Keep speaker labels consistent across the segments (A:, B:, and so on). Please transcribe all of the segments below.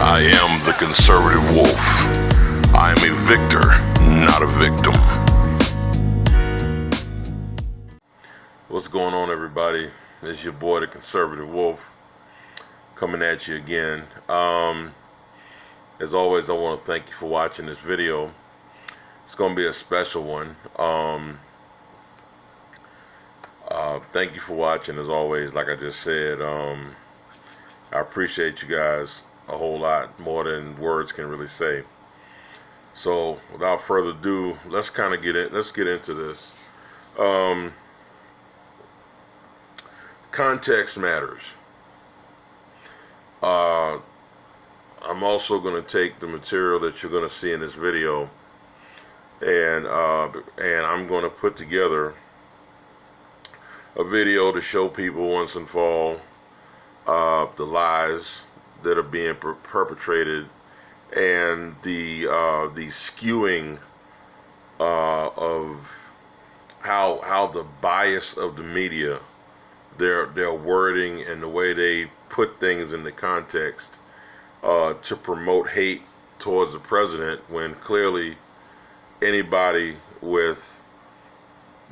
A: I am the conservative wolf. I am a victor, not a victim. What's going on, everybody? It's your boy, the conservative wolf, coming at you again. As always, I want to thank you for watching this video. It's going to be a special one. Thank you for watching, as always. Like I just said, I appreciate you guys a whole lot, more than words can really say. So without further ado, let's kind of get into this. Context matters. I'm also going to take the material that you're going to see in this video, and I'm going to put together a video to show people once and for all the lies that are being perpetrated, and the skewing of how the bias of the media, their wording and the way they put things into context to promote hate towards the president, when clearly anybody with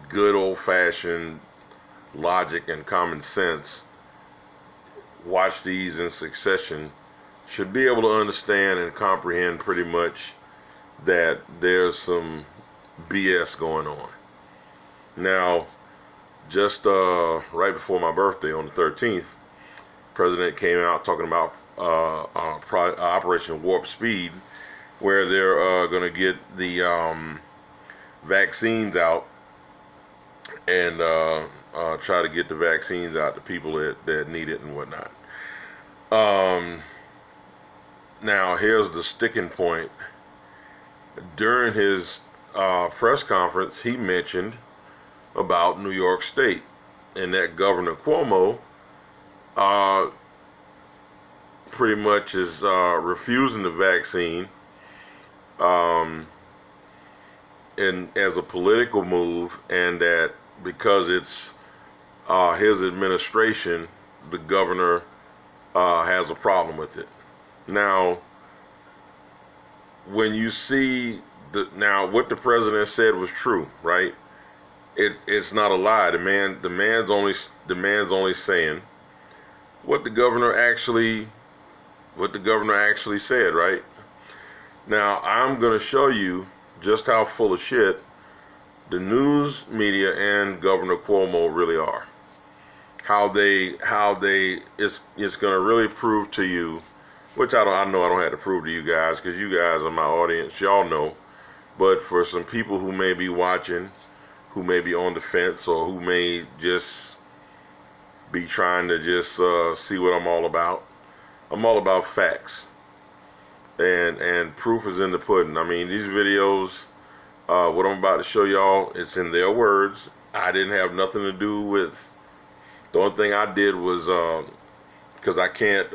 A: good old-fashioned logic and common sense watch these in succession should be able to understand and comprehend pretty much that there's some BS going on. Now, just right before my birthday on the 13th, President came out talking about Operation Warp Speed, where they're going to get the vaccines out and try to get the vaccines out to people that need it and whatnot. Now, here's the sticking point. During his press conference, he mentioned about New York State, and that Governor Cuomo pretty much is refusing the vaccine and as a political move, and that because it's his administration, the governor has a problem with it. Now, when you see what the president said was true, right? It's not a lie. The man's only saying what the governor actually said, right? Now, I'm going to show you just how full of shit the news media and Governor Cuomo really are. It's going to really prove to you, which I know I don't have to prove to you guys, because you guys are my audience, y'all know. But for some people who may be watching, who may be on the fence, or who may just be trying to just see what I'm all about facts, and proof is in the pudding. I mean, these videos, what I'm about to show y'all, it's in their words. I didn't have nothing to do with. The only thing I did was because I can't,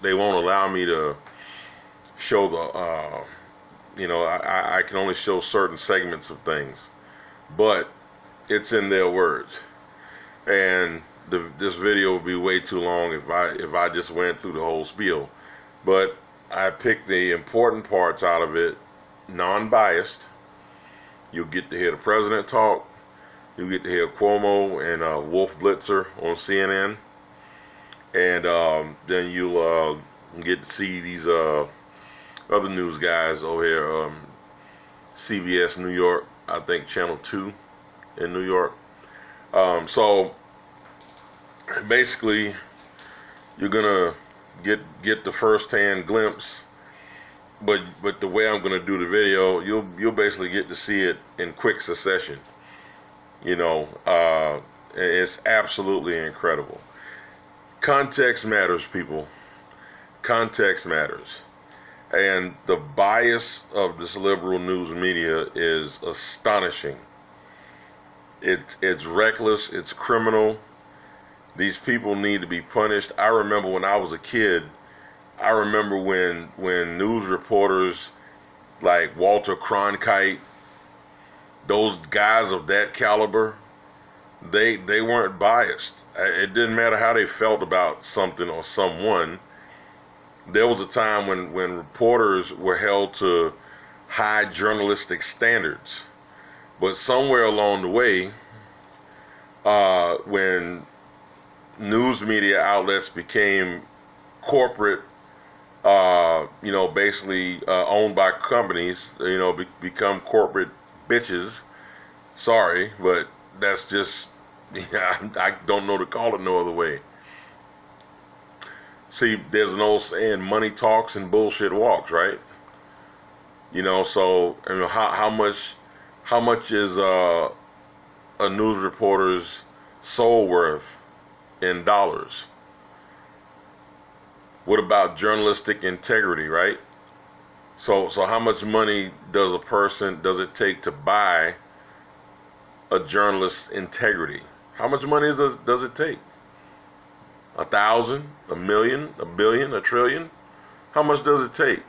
A: they won't allow me to show the I can only show certain segments of things, but it's in their words, and this video would be way too long if I just went through the whole spiel. But I picked the important parts out of it, non-biased. You'll get to hear the president talk. You'll get to hear Cuomo and Wolf Blitzer on CNN, and then you'll get to see these other news guys over here, CBS New York, I think Channel 2 in New York. So basically, you're gonna get the first-hand glimpse, but the way I'm gonna do the video, you'll basically get to see it in quick succession. It's absolutely incredible. Context matters, people. Context matters. And the bias of this liberal news media is astonishing. It's reckless, it's criminal. These people need to be punished. I remember when I was a kid, I remember when news reporters like Walter Cronkite, those guys of that caliber, they weren't biased. It didn't matter how they felt about something or someone. there was a time when reporters were held to high journalistic standards. But somewhere along the way, when news media outlets became corporate, basically owned by companies, become corporate bitches. Sorry, but that's just, I don't know to call it no other way. See, there's an old saying, money talks and bullshit walks, right? So how much is a news reporter's soul worth in dollars? What about journalistic integrity, right? So how much money does it take to buy a journalist's integrity? How much money does it take? 1,000, 1,000,000, 1,000,000,000, 1,000,000,000,000? How much does it take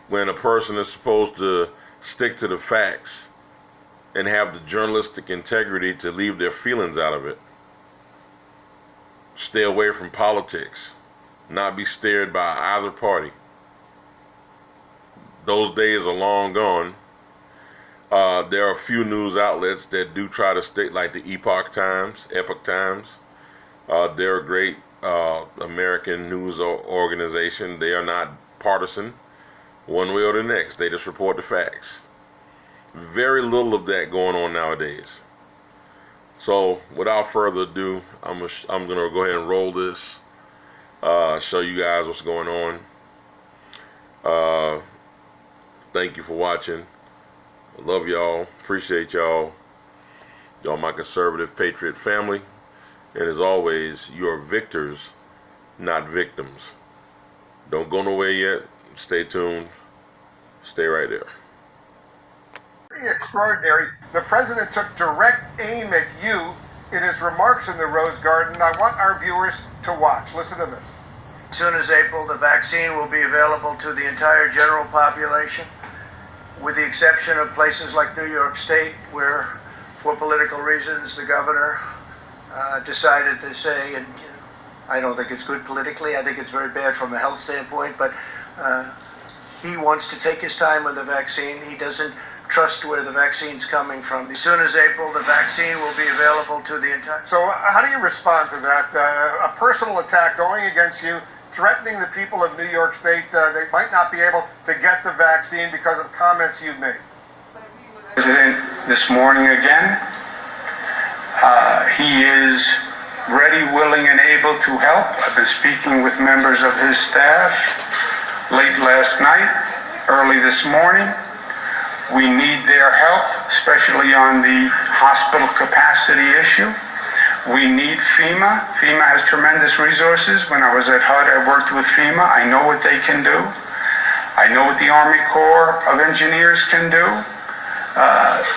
A: when a person is supposed to stick to the facts and have the journalistic integrity to leave their feelings out of it? Stay away from politics, not be steered by either party. Those days are long gone. There are a few news outlets that do try to stick, like the Epoch Times. They're a great American news organization. They are not partisan one way or the next. They just report the facts. Very little of that going on nowadays. So without further ado, I'm gonna go ahead and roll this, show you guys what's going on. Thank you for watching. I love y'all, appreciate y'all. Y'all my conservative patriot family. And as always, you are victors, not victims. Don't go nowhere yet. Stay tuned. Stay right there.
B: Pretty extraordinary. The president took direct aim at you in his remarks in the Rose Garden. I want our viewers to watch. Listen to this.
C: As soon as April, the vaccine will be available to the entire general population, with the exception of places like New York State, where, for political reasons, the governor decided to say, and I don't think it's good politically, I think it's very bad from a health standpoint, but he wants to take his time with the vaccine. He doesn't trust where the vaccine's coming from. As soon as April, the vaccine will be available to the entire...
B: So how do you respond to that? A personal attack going against you, threatening the people of New York State they might not be able to get the vaccine because of comments you've made.
D: President this morning again. He is ready, willing, and able to help. I've been speaking with members of his staff late last night, early this morning. We need their help, especially on the hospital capacity issue. We need FEMA. FEMA has tremendous resources. When I was at HUD, I worked with FEMA. I know what they can do. I know what the Army Corps of Engineers can do.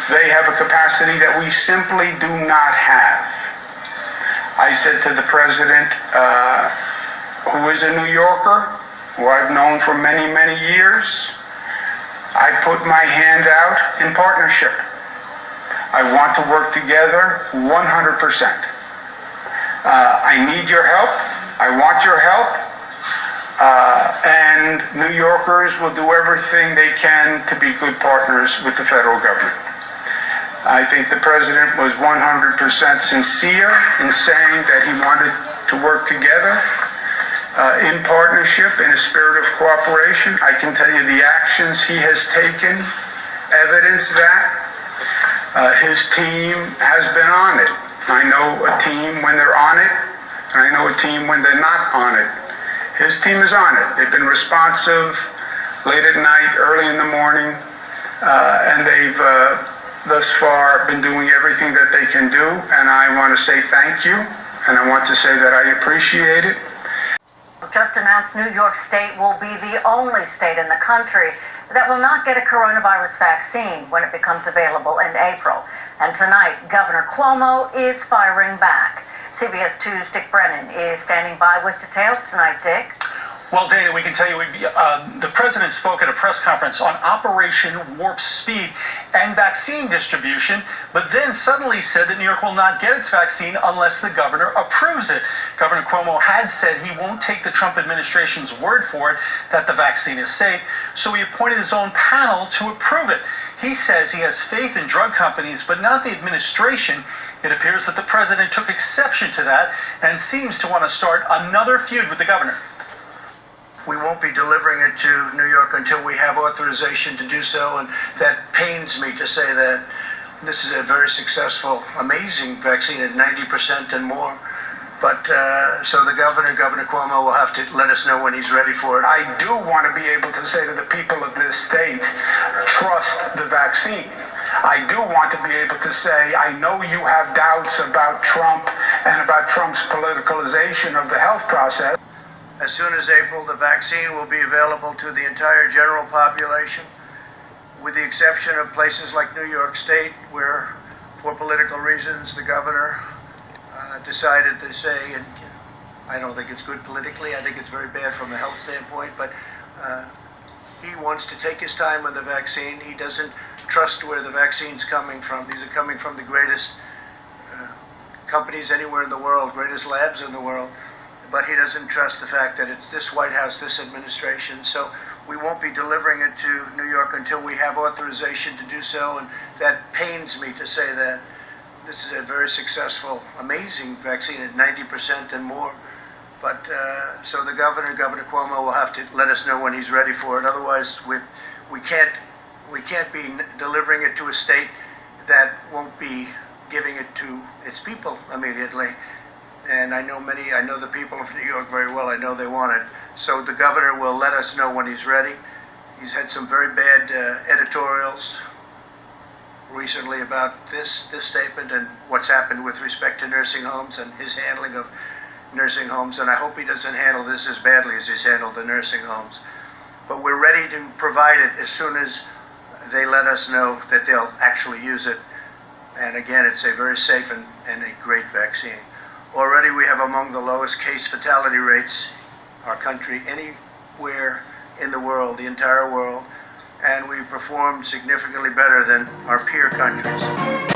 D: They have a capacity that we simply do not have. I said to the president, who is a New Yorker, who I've known for many, many years, I put my hand out in partnership. I want to work together 100%. I need your help. I want your help. And New Yorkers will do everything they can to be good partners with the federal government. I think the president was 100% sincere in saying that he wanted to work together in partnership, in a spirit of cooperation. I can tell you the actions he has taken evidence that his team has been on it. I know a team when they're on it, and I know a team when they're not on it. His team is on it. They've been responsive late at night, early in the morning, and they've thus far been doing everything that they can do, and I want to say thank you, and I want to say that I appreciate it.
E: Just announced New York State will be the only state in the country that will not get a coronavirus vaccine when it becomes available in April. And tonight, Governor Cuomo is firing back. CBS 2's Dick Brennan is standing by with details tonight. Dick?
F: Well, Dana, we can tell you the president spoke at a press conference on Operation Warp Speed and vaccine distribution, but then suddenly said that New York will not get its vaccine unless the governor approves it. Governor Cuomo had said he won't take the Trump administration's word for it that the vaccine is safe, so he appointed his own panel to approve it. He says he has faith in drug companies, but not the administration. It appears that the president took exception to that and seems to want to start another feud with the governor.
C: We won't be delivering it to New York until we have authorization to do so, and that pains me to say that. This is a very successful, amazing vaccine at 90% and more. But so the Governor Cuomo, will have to let us know when he's ready for it.
D: I do want to be able to say to the people of this state, trust the vaccine. I do want to be able to say, I know you have doubts about Trump and about Trump's politicalization of the health process.
C: As soon as April, the vaccine will be available to the entire general population, with the exception of places like New York State, where, for political reasons, the governor decided to say, and I don't think it's good politically, I think it's very bad from a health standpoint, but he wants to take his time with the vaccine. He doesn't trust where the vaccine's coming from. These are coming from the greatest companies anywhere in the world, greatest labs in the world. But he doesn't trust the fact that it's this White House, this administration. So we won't be delivering it to New York until we have authorization to do so, and that pains me to say that. This is a very successful, amazing vaccine at 90% and more. But so the Governor Cuomo, will have to let us know when he's ready for it. Otherwise, we can't be delivering it to a state that won't be giving it to its people immediately. And I know the people of New York very well. I know they want it. So the governor will let us know when he's ready. He's had some very bad editorials recently about this statement and what's happened with respect to nursing homes and his handling of nursing homes. And I hope he doesn't handle this as badly as he's handled the nursing homes. But we're ready to provide it as soon as they let us know that they'll actually use it. And again, it's a very safe and a great vaccine. Already we have among the lowest case fatality rates our country anywhere in the world, the entire world, and we performed significantly better than our peer countries.